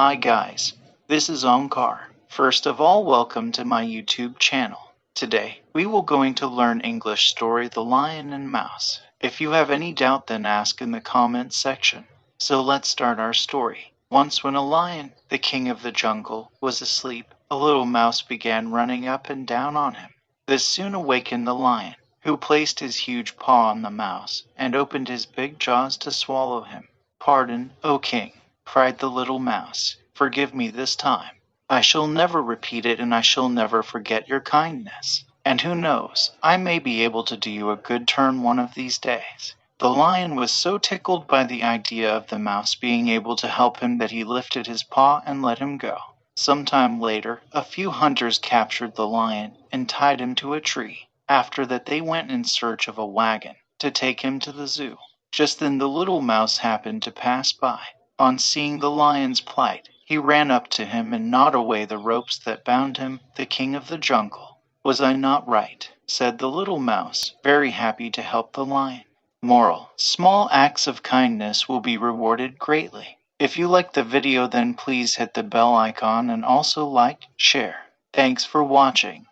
Hi guys, this is Omkar. First of all, welcome to my YouTube channel. Today, we will going to learn English story The Lion and Mouse. If you have any doubt, then ask in the comments section. So let's start our story. Once when a lion, the king of the jungle, was asleep, a little mouse began running up and down on him. This soon awakened the lion, who placed his huge paw on the mouse and opened his big jaws to swallow him. "Pardon, O king," cried the little mouse. "Forgive me this time. I shall never repeat it, and I shall never forget your kindness. And who knows, I may be able to do you a good turn one of these days." The lion was so tickled by the idea of the mouse being able to help him that he lifted his paw and let him go. Some time later, a few hunters captured the lion and tied him to a tree. After that, they went in search of a wagon to take him to the zoo. Just then the little mouse happened to pass by. On seeing the lion's plight, he ran up to him and gnawed away the ropes that bound him, the king of the jungle. "Was I not right?" said the little mouse, very happy to help the lion. Moral: small acts of kindness will be rewarded greatly. If you like the video, then please hit the bell icon and also like, share. Thanks for watching.